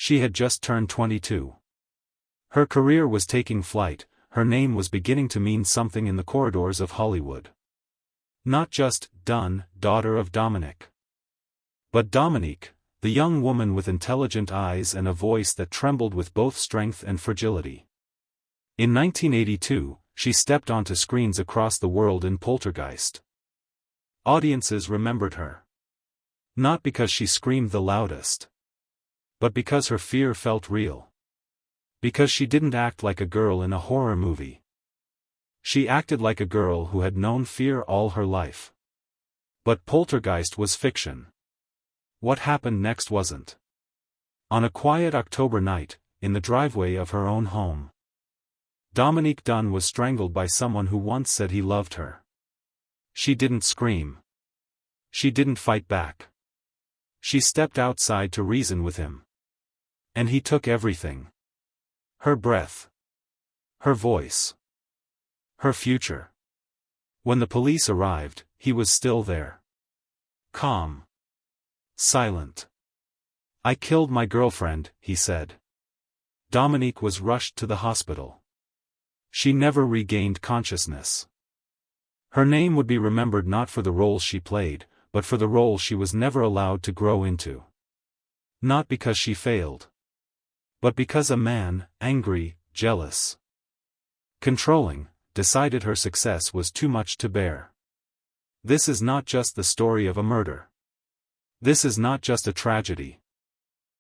She had just turned 22. Her career was taking flight, her name was beginning to mean something in the corridors of Hollywood. Not just Dunne, daughter of Dominique, but Dominique, the young woman with intelligent eyes and a voice that trembled with both strength and fragility. In 1982, she stepped onto screens across the world in Poltergeist. Audiences remembered her. Not because she screamed the loudest, but because her fear felt real. Because she didn't act like a girl in a horror movie. She acted like a girl who had known fear all her life. But Poltergeist was fiction. What happened next wasn't. On a quiet October night, in the driveway of her own home, Dominique Dunne was strangled by someone who once said he loved her. She didn't scream. She didn't fight back. She stepped outside to reason with him. And he took everything. Her breath. Her voice. Her future. When the police arrived, he was still there. Calm. Silent. "I killed my girlfriend," he said. Dominique was rushed to the hospital. She never regained consciousness. Her name would be remembered not for the role she played, but for the role she was never allowed to grow into. Not because she failed, but because a man, angry, jealous, controlling, decided her success was too much to bear. This is not just the story of a murder. This is not just a tragedy.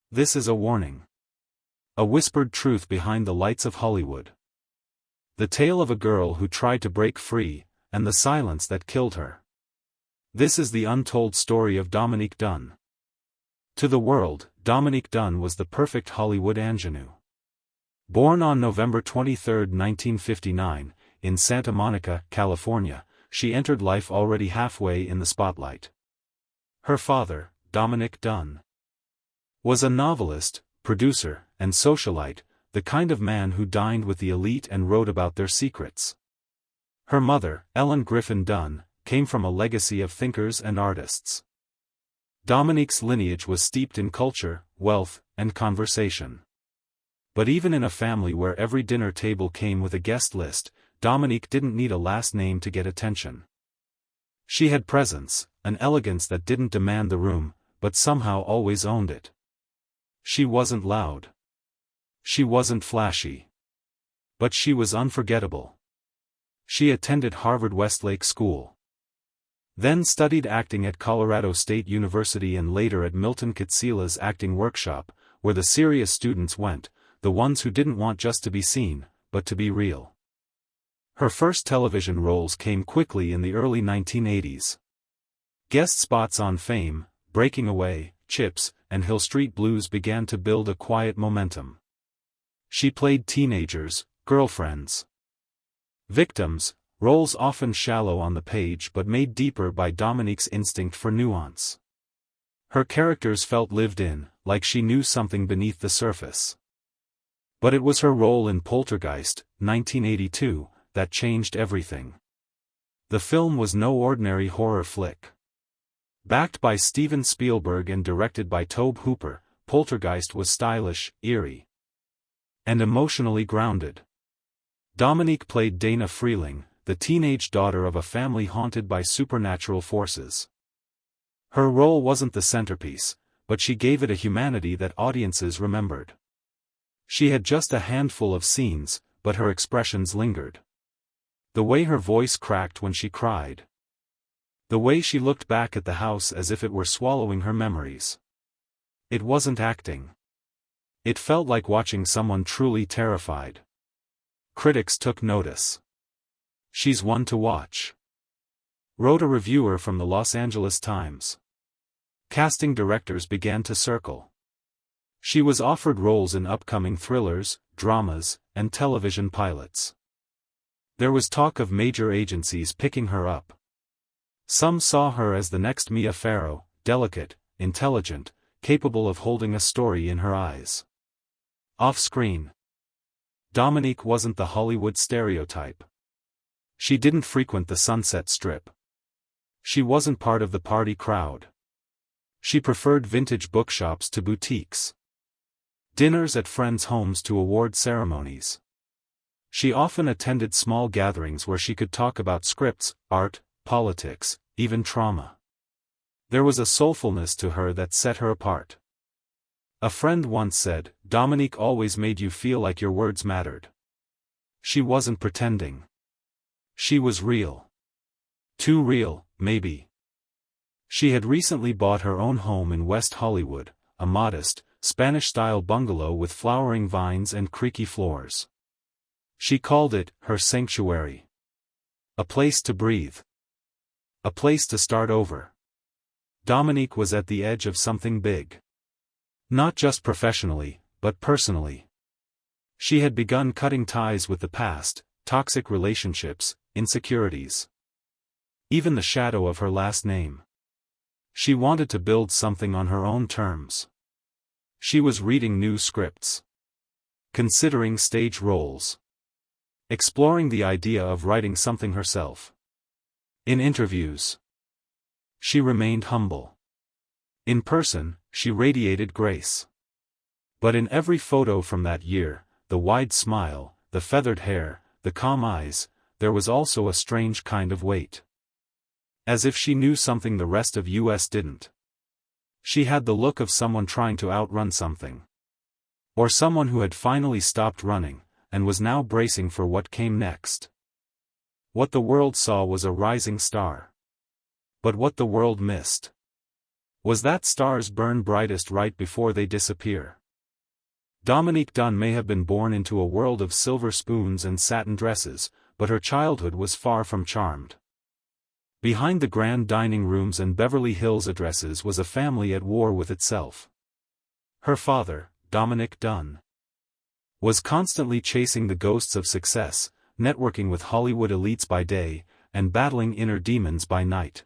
This is a warning. A whispered truth behind the lights of Hollywood. The tale of a girl who tried to break free, and the silence that killed her. This is the untold story of Dominique Dunne. To the world, Dominique Dunne was the perfect Hollywood ingenue. Born on November 23, 1959, in Santa Monica, California, she entered life already halfway in the spotlight. Her father, Dominique Dunne, was a novelist, producer, and socialite, the kind of man who dined with the elite and wrote about their secrets. Her mother, Ellen Griffin Dunne, came from a legacy of thinkers and artists. Dominique's lineage was steeped in culture, wealth, and conversation. But even in a family where every dinner table came with a guest list, Dominique didn't need a last name to get attention. She had presence, an elegance that didn't demand the room, but somehow always owned it. She wasn't loud. She wasn't flashy. But she was unforgettable. She attended Harvard-Westlake School. Then studied acting at Colorado State University and later at Milton Katsila's acting workshop, where the serious students went, the ones who didn't want just to be seen, but to be real. Her first television roles came quickly in the early 1980s. Guest spots on Fame, Breaking Away, Chips, and Hill Street Blues began to build a quiet momentum. She played teenagers, girlfriends, victims, roles often shallow on the page but made deeper by Dominique's instinct for nuance. Her characters felt lived in, like she knew something beneath the surface. But it was her role in Poltergeist, 1982, that changed everything. The film was no ordinary horror flick. Backed by Steven Spielberg and directed by Tobe Hooper, Poltergeist was stylish, eerie, and emotionally grounded. Dominique played Dana Freeling, the teenage daughter of a family haunted by supernatural forces. Her role wasn't the centerpiece, but she gave it a humanity that audiences remembered. She had just a handful of scenes, but her expressions lingered. The way her voice cracked when she cried. The way she looked back at the house as if it were swallowing her memories. It wasn't acting. It felt like watching someone truly terrified. Critics took notice. "She's one to watch," wrote a reviewer from the Los Angeles Times. Casting directors began to circle. She was offered roles in upcoming thrillers, dramas, and television pilots. There was talk of major agencies picking her up. Some saw her as the next Mia Farrow, delicate, intelligent, capable of holding a story in her eyes. Off-screen, Dominique wasn't the Hollywood stereotype. She didn't frequent the Sunset Strip. She wasn't part of the party crowd. She preferred vintage bookshops to boutiques. Dinners at friends' homes to award ceremonies. She often attended small gatherings where she could talk about scripts, art, politics, even trauma. There was a soulfulness to her that set her apart. A friend once said, "Dominique always made you feel like your words mattered." She wasn't pretending. She was real. Too real, maybe. She had recently bought her own home in West Hollywood, a modest, Spanish-style bungalow with flowering vines and creaky floors. She called it her sanctuary. A place to breathe. A place to start over. Dominique was at the edge of something big. Not just professionally, but personally. She had begun cutting ties with the past, toxic relationships, insecurities. Even the shadow of her last name. She wanted to build something on her own terms. She was reading new scripts. Considering stage roles. Exploring the idea of writing something herself. In interviews, she remained humble. In person, she radiated grace. But in every photo from that year, the wide smile, the feathered hair, the calm eyes, there was also a strange kind of weight. As if she knew something the rest of us didn't. She had the look of someone trying to outrun something. Or someone who had finally stopped running, and was now bracing for what came next. What the world saw was a rising star. But what the world missed was that stars burn brightest right before they disappear. Dominique Dunne may have been born into a world of silver spoons and satin dresses, but her childhood was far from charmed. Behind the grand dining rooms and Beverly Hills addresses was a family at war with itself. Her father, Dominique Dunne, was constantly chasing the ghosts of success, networking with Hollywood elites by day, and battling inner demons by night.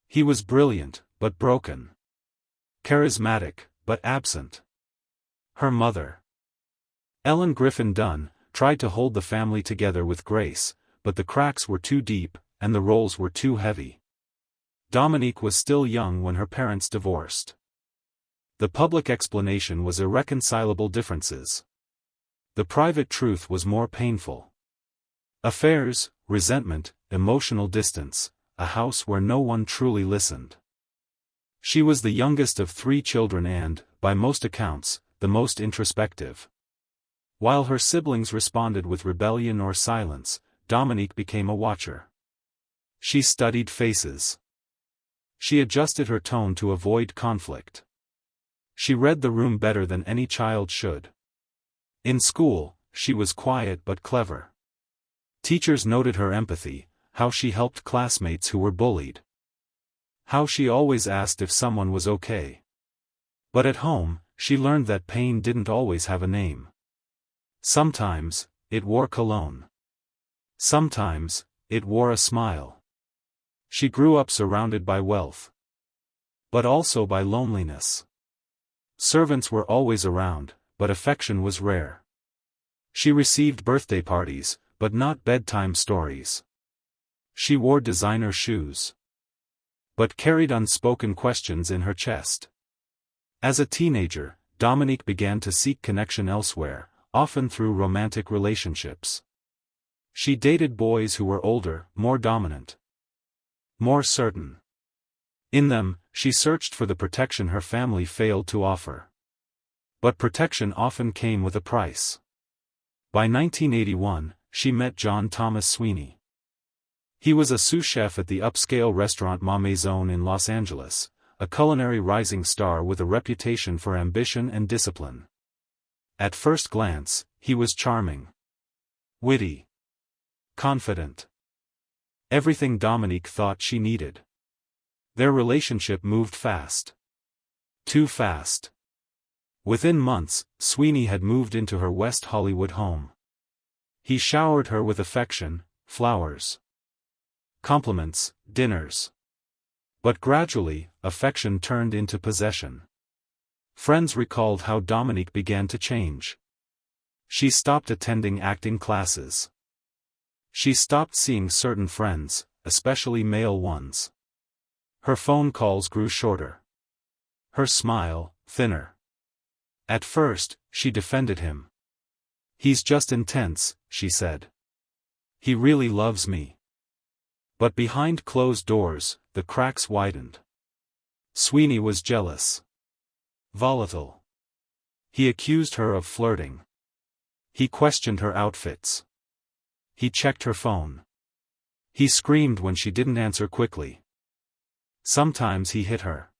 He was brilliant, but broken. Charismatic, but absent. Her mother, Ellen Griffin Dunne, tried to hold the family together with grace, but the cracks were too deep, and the roles were too heavy. Dominique was still young when her parents divorced. The public explanation was irreconcilable differences. The private truth was more painful. Affairs, resentment, emotional distance, a house where no one truly listened. She was the youngest of 3 children and, by most accounts, the most introspective. While her siblings responded with rebellion or silence, Dominique became a watcher. She studied faces. She adjusted her tone to avoid conflict. She read the room better than any child should. In school, she was quiet but clever. Teachers noted her empathy, how she helped classmates who were bullied. How she always asked if someone was okay. But at home, she learned that pain didn't always have a name. Sometimes, it wore cologne. Sometimes, it wore a smile. She grew up surrounded by wealth. But also by loneliness. Servants were always around, but affection was rare. She received birthday parties, but not bedtime stories. She wore designer shoes. But carried unspoken questions in her chest. As a teenager, Dominique began to seek connection elsewhere, often through romantic relationships. She dated boys who were older, more dominant. More certain. In them, she searched for the protection her family failed to offer. But protection often came with a price. By 1981, she met John Thomas Sweeney. He was a sous chef at the upscale restaurant Ma Maison in Los Angeles, a culinary rising star with a reputation for ambition and discipline. At first glance, he was charming. Witty. Confident. Everything Dominique thought she needed. Their relationship moved fast. Too fast. Within months, Sweeney had moved into her West Hollywood home. He showered her with affection, flowers, compliments, dinners. But gradually, affection turned into possession. Friends recalled how Dominique began to change. She stopped attending acting classes. She stopped seeing certain friends, especially male ones. Her phone calls grew shorter. Her smile, thinner. At first, she defended him. "He's just intense," she said. "He really loves me." But behind closed doors, the cracks widened. Sweeney was jealous. Volatile. He accused her of flirting. He questioned her outfits. He checked her phone. He screamed when she didn't answer quickly. Sometimes he hit her.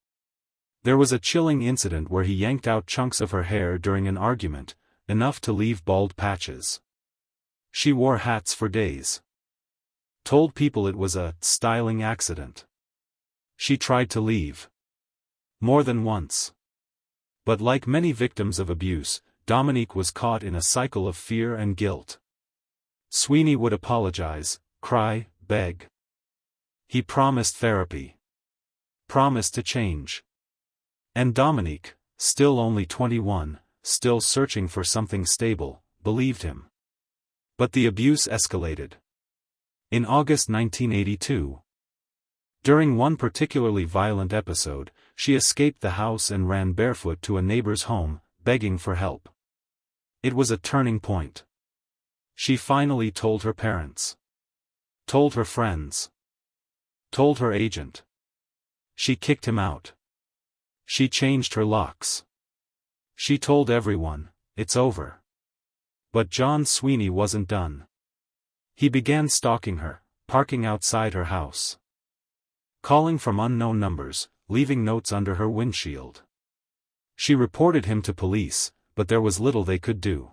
There was a chilling incident where he yanked out chunks of her hair during an argument, enough to leave bald patches. She wore hats for days. Told people it was a styling accident. She tried to leave. More than once. But like many victims of abuse, Dominique was caught in a cycle of fear and guilt. Sweeney would apologize, cry, beg. He promised therapy. Promised to change. And Dominique, still only 21, still searching for something stable, believed him. But the abuse escalated. In August 1982, during one particularly violent episode, she escaped the house and ran barefoot to a neighbor's home, begging for help. It was a turning point. She finally told her parents. Told her friends. Told her agent. She kicked him out. She changed her locks. She told everyone, "It's over." But John Sweeney wasn't done. He began stalking her, parking outside her house. Calling from unknown numbers, leaving notes under her windshield. She reported him to police, but there was little they could do.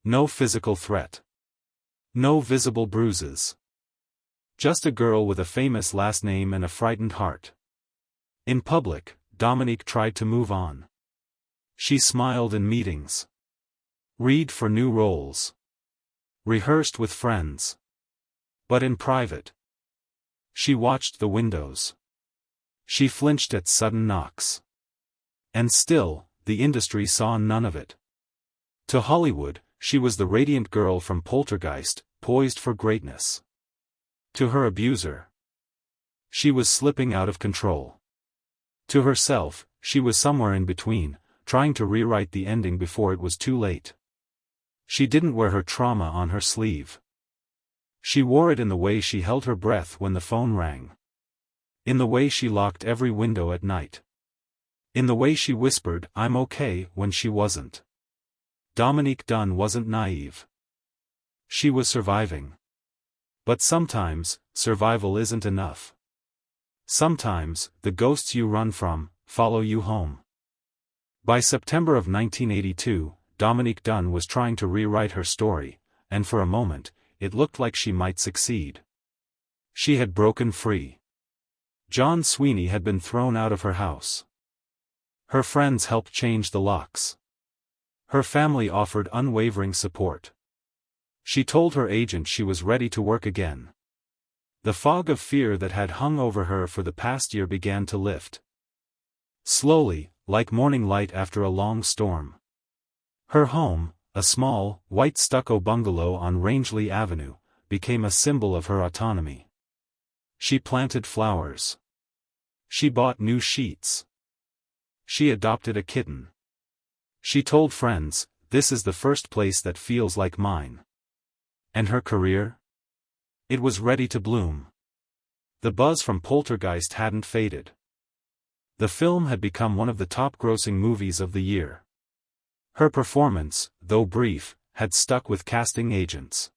No physical threat. No visible bruises. Just a girl with a famous last name and a frightened heart. In public, Dominique tried to move on. She smiled in meetings. Read for new roles. Rehearsed with friends. But in private, she watched the windows. She flinched at sudden knocks. And still, the industry saw none of it. To Hollywood, she was the radiant girl from Poltergeist, poised for greatness. To her abuser, she was slipping out of control. To herself, she was somewhere in between, trying to rewrite the ending before it was too late. She didn't wear her trauma on her sleeve. She wore it in the way she held her breath when the phone rang. In the way she locked every window at night. In the way she whispered, "I'm okay," when she wasn't. Dominique Dunne wasn't naive. She was surviving. But sometimes, survival isn't enough. Sometimes, the ghosts you run from, follow you home. By September of 1982, Dominique Dunne was trying to rewrite her story, and for a moment, it looked like she might succeed. She had broken free. John Sweeney had been thrown out of her house. Her friends helped change the locks. Her family offered unwavering support. She told her agent she was ready to work again. The fog of fear that had hung over her for the past year began to lift. Slowly, like morning light after a long storm. Her home, a small, white stucco bungalow on Rangeley Avenue, became a symbol of her autonomy. She planted flowers. She bought new sheets. She adopted a kitten. She told friends, "This is the first place that feels like mine." And her career? It was ready to bloom. The buzz from Poltergeist hadn't faded. The film had become one of the top-grossing movies of the year. Her performance, though brief, had stuck with casting agents.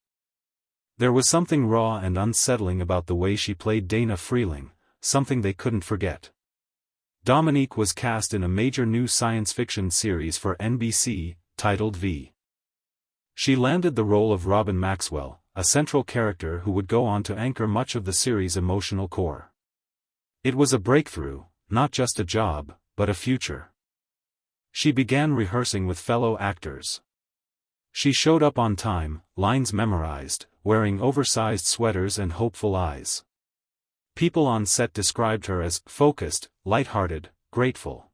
There was something raw and unsettling about the way she played Dana Freeling, something they couldn't forget. Dominique was cast in a major new science fiction series for NBC, titled V. She landed the role of Robin Maxwell, a central character who would go on to anchor much of the series' emotional core. It was a breakthrough, not just a job, but a future. She began rehearsing with fellow actors. She showed up on time, lines memorized, wearing oversized sweaters and hopeful eyes. People on set described her as focused, lighthearted, grateful.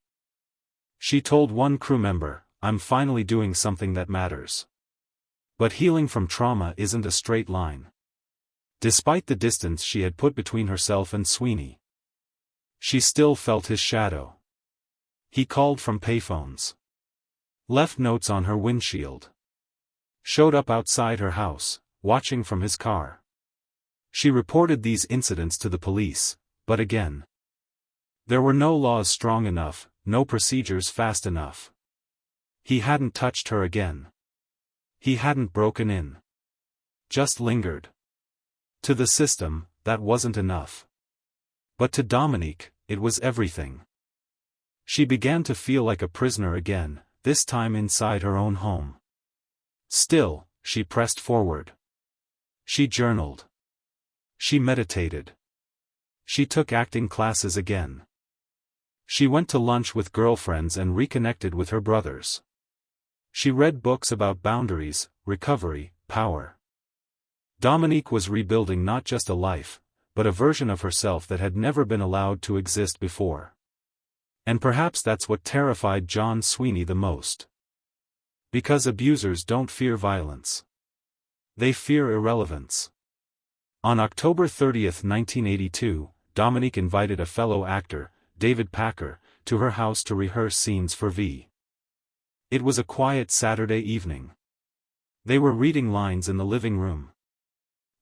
She told one crew member, "I'm finally doing something that matters." But healing from trauma isn't a straight line. Despite the distance she had put between herself and Sweeney, she still felt his shadow. He called from payphones. Left notes on her windshield. Showed up outside her house, watching from his car. She reported these incidents to the police, but again, there were no laws strong enough, no procedures fast enough. He hadn't touched her again. He hadn't broken in. Just lingered. To the system, that wasn't enough. But to Dominique, it was everything. She began to feel like a prisoner again, this time inside her own home. Still, she pressed forward. She journaled. She meditated. She took acting classes again. She went to lunch with girlfriends and reconnected with her brothers. She read books about boundaries, recovery, power. Dominique was rebuilding not just a life, but a version of herself that had never been allowed to exist before. And perhaps that's what terrified John Sweeney the most. Because abusers don't fear violence. They fear irrelevance. On October 30, 1982, Dominique invited a fellow actor, David Packer, to her house to rehearse scenes for V. It was a quiet Saturday evening. They were reading lines in the living room.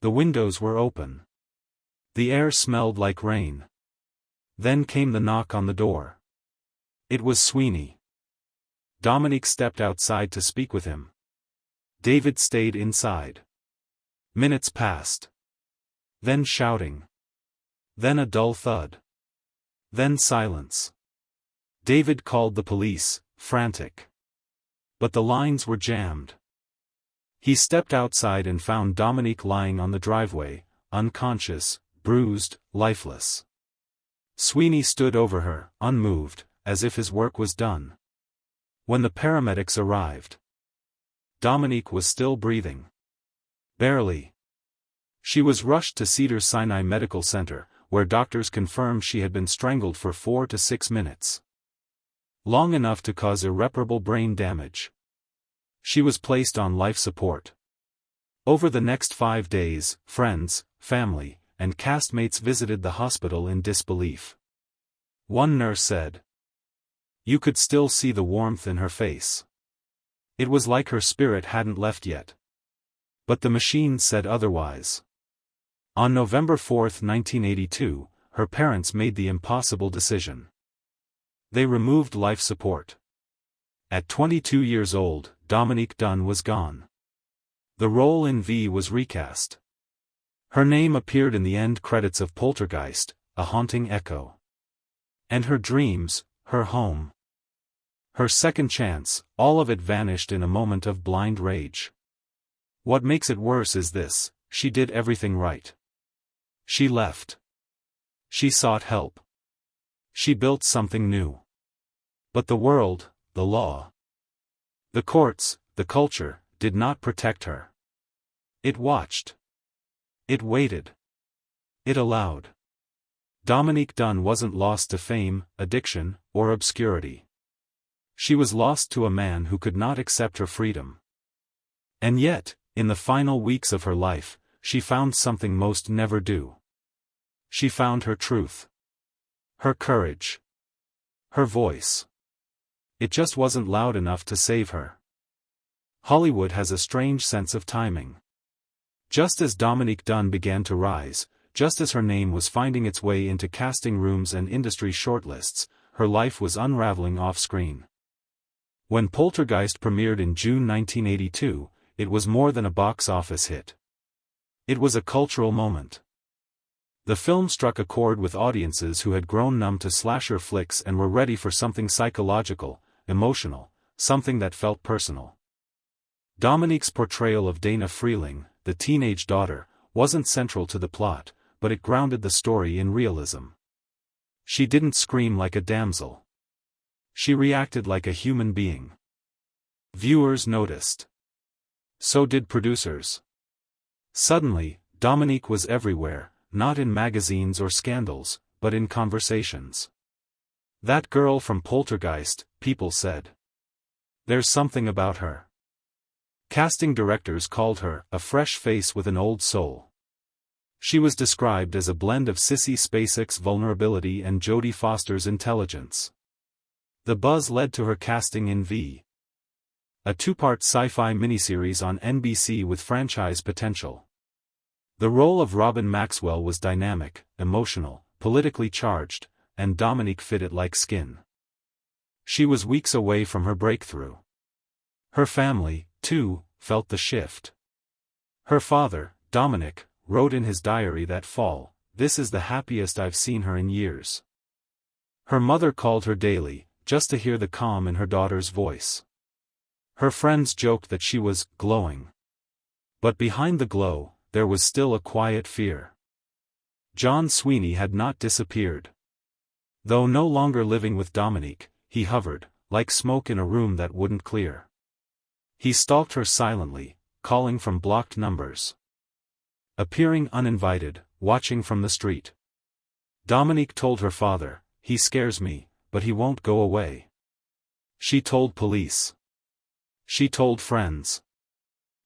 The windows were open. The air smelled like rain. Then came the knock on the door. It was Sweeney. Dominique stepped outside to speak with him. David stayed inside. Minutes passed. Then shouting. Then a dull thud. Then silence. David called the police, frantic. But the lines were jammed. He stepped outside and found Dominique lying on the driveway, unconscious, bruised, lifeless. Sweeney stood over her, unmoved, as if his work was done. When the paramedics arrived, Dominique was still breathing. Barely. She was rushed to Cedars-Sinai Medical Center, where doctors confirmed she had been strangled for 4 to 6 minutes. Long enough to cause irreparable brain damage. She was placed on life support. Over the next 5 days, friends, family, and castmates visited the hospital in disbelief. One nurse said, "You could still see the warmth in her face. It was like her spirit hadn't left yet." But the machine said otherwise. On November 4, 1982, her parents made the impossible decision. They removed life support. At 22 years old, Dominique Dunne was gone. The role in V was recast. Her name appeared in the end credits of Poltergeist, a haunting echo. And her dreams, her home, her second chance, all of it vanished in a moment of blind rage. What makes it worse is this: she did everything right. She left. She sought help. She built something new. But the world, the law, the courts, the culture, did not protect her. It watched. It waited. It allowed. Dominique Dunne wasn't lost to fame, addiction, or obscurity. She was lost to a man who could not accept her freedom. And yet, in the final weeks of her life, she found something most never do. She found her truth. Her courage. Her voice. It just wasn't loud enough to save her. Hollywood has a strange sense of timing. Just as Dominique Dunne began to rise, just as her name was finding its way into casting rooms and industry shortlists, her life was unraveling off-screen. When Poltergeist premiered in June 1982, it was more than a box office hit. It was a cultural moment. The film struck a chord with audiences who had grown numb to slasher flicks and were ready for something psychological, emotional, something that felt personal. Dominique's portrayal of Dana Freeling, the teenage daughter, wasn't central to the plot, but it grounded the story in realism. She didn't scream like a damsel. She reacted like a human being. Viewers noticed. So did producers. Suddenly, Dominique was everywhere, not in magazines or scandals, but in conversations. That girl from Poltergeist, people said. There's something about her. Casting directors called her a fresh face with an old soul. She was described as a blend of Sissy Spacek's vulnerability and Jodie Foster's intelligence. The buzz led to her casting in V. a two-part sci-fi miniseries on NBC with franchise potential. The role of Robin Maxwell was dynamic, emotional, politically charged, and Dominique fit it like skin. She was weeks away from her breakthrough. Her family, too, felt the shift. Her father, Dominic, wrote in his diary that fall, "This is the happiest I've seen her in years." Her mother called her daily, just to hear the calm in her daughter's voice. Her friends joked that she was glowing. But behind the glow, there was still a quiet fear. John Sweeney had not disappeared. Though no longer living with Dominique, he hovered, like smoke in a room that wouldn't clear. He stalked her silently, calling from blocked numbers. Appearing uninvited, watching from the street. Dominique told her father, "He scares me, but he won't go away." She told police. She told friends.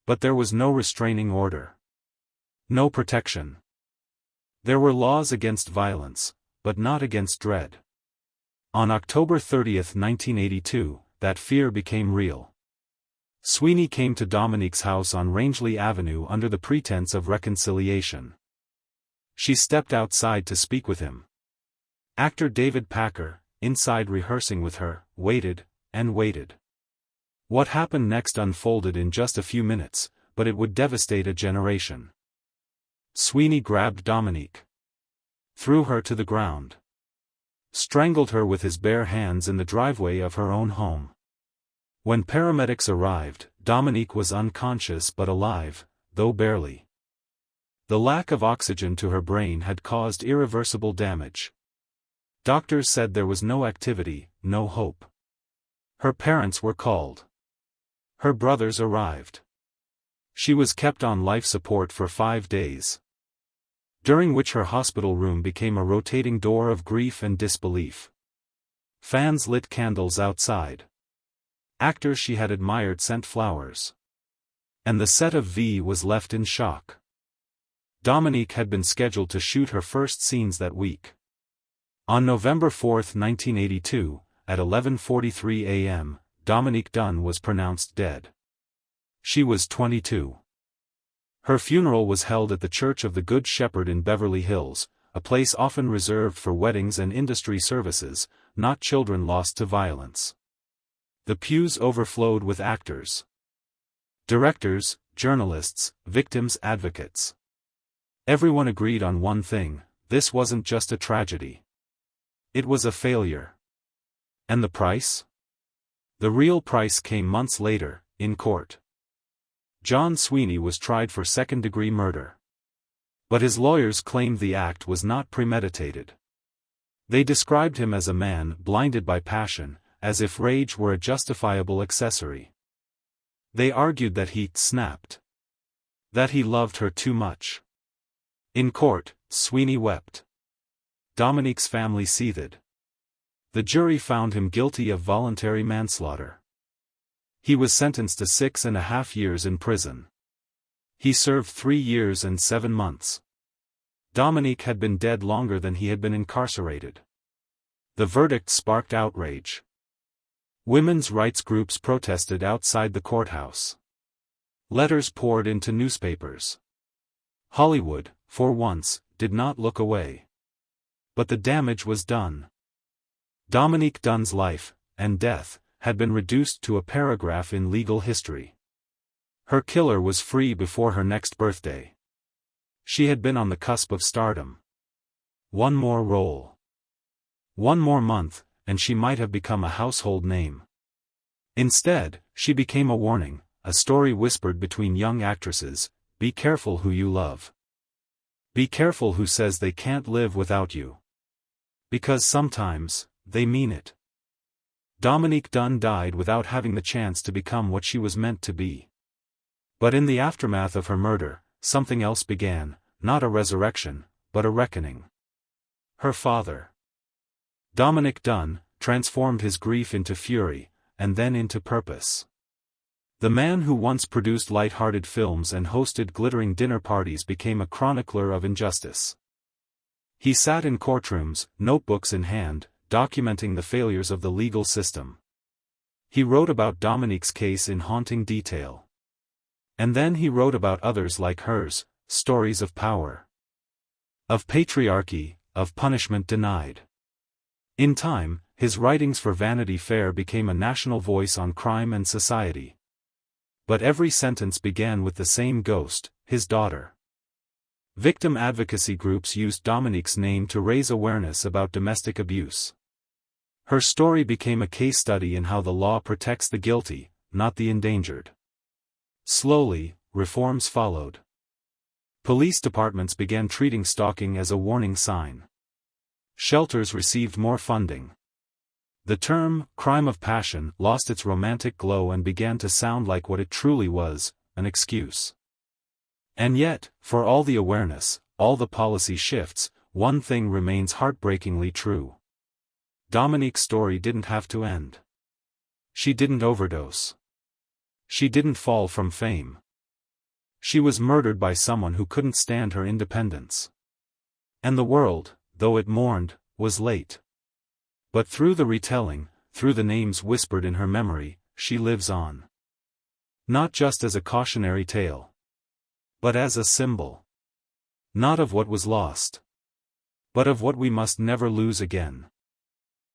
But there was no restraining order. No protection. There were laws against violence, but not against dread. On October 30, 1982, that fear became real. Sweeney came to Dominique's house on Rangeley Avenue under the pretense of reconciliation. She stepped outside to speak with him. Actor David Packer, inside rehearsing with her, waited, and waited. What happened next unfolded in just a few minutes, but it would devastate a generation. Sweeney grabbed Dominique. Threw her to the ground. Strangled her with his bare hands in the driveway of her own home. When paramedics arrived, Dominique was unconscious but alive, though barely. The lack of oxygen to her brain had caused irreversible damage. Doctors said there was no activity, no hope. Her parents were called. Her brothers arrived. She was kept on life support for 5 days. During which her hospital room became a rotating door of grief and disbelief. Fans lit candles outside. Actors she had admired sent flowers. And the set of V was left in shock. Dominique had been scheduled to shoot her first scenes that week. On November 4, 1982, at 11:43 a.m., Dominique Dunne was pronounced dead. She was 22. Her funeral was held at the Church of the Good Shepherd in Beverly Hills, a place often reserved for weddings and industry services, not children lost to violence. The pews overflowed with actors, directors, journalists, victims' advocates. Everyone agreed on one thing: this wasn't just a tragedy. It was a failure. And the price? The real price came months later, in court. John Sweeney was tried for second-degree murder. But his lawyers claimed the act was not premeditated. They described him as a man blinded by passion, as if rage were a justifiable accessory. They argued that he snapped. That he loved her too much. In court, Sweeney wept. Dominique's family seethed. The jury found him guilty of voluntary manslaughter. He was sentenced to 6.5 years in prison. He served 3 years and 7 months. Dominique had been dead longer than he had been incarcerated. The verdict sparked outrage. Women's rights groups protested outside the courthouse. Letters poured into newspapers. Hollywood, for once, did not look away. But the damage was done. Dominique Dunne's life, and death, had been reduced to a paragraph in legal history. Her killer was free before her next birthday. She had been on the cusp of stardom. One more role. One more month, and she might have become a household name. Instead, she became a warning, a story whispered between young actresses: be careful who you love. Be careful who says they can't live without you. Because sometimes, they mean it. Dominique Dunne died without having the chance to become what she was meant to be. But in the aftermath of her murder, something else began, not a resurrection, but a reckoning. Her father. Dominique Dunne transformed his grief into fury, and then into purpose. The man who once produced light-hearted films and hosted glittering dinner parties became a chronicler of injustice. He sat in courtrooms, notebooks in hand, documenting the failures of the legal system. He wrote about Dominique's case in haunting detail. And then he wrote about others like hers, stories of power, of patriarchy, of punishment denied. In time, his writings for Vanity Fair became a national voice on crime and society. But every sentence began with the same ghost, his daughter. Victim advocacy groups used Dominique's name to raise awareness about domestic abuse. Her story became a case study in how the law protects the guilty, not the endangered. Slowly, reforms followed. Police departments began treating stalking as a warning sign. Shelters received more funding. The term, crime of passion, lost its romantic glow and began to sound like what it truly was, an excuse. And yet, for all the awareness, all the policy shifts, one thing remains heartbreakingly true. Dominique's story didn't have to end. She didn't overdose. She didn't fall from fame. She was murdered by someone who couldn't stand her independence. And the world, though it mourned, was late. But through the retelling, through the names whispered in her memory, she lives on. Not just as a cautionary tale, but as a symbol. Not of what was lost, but of what we must never lose again.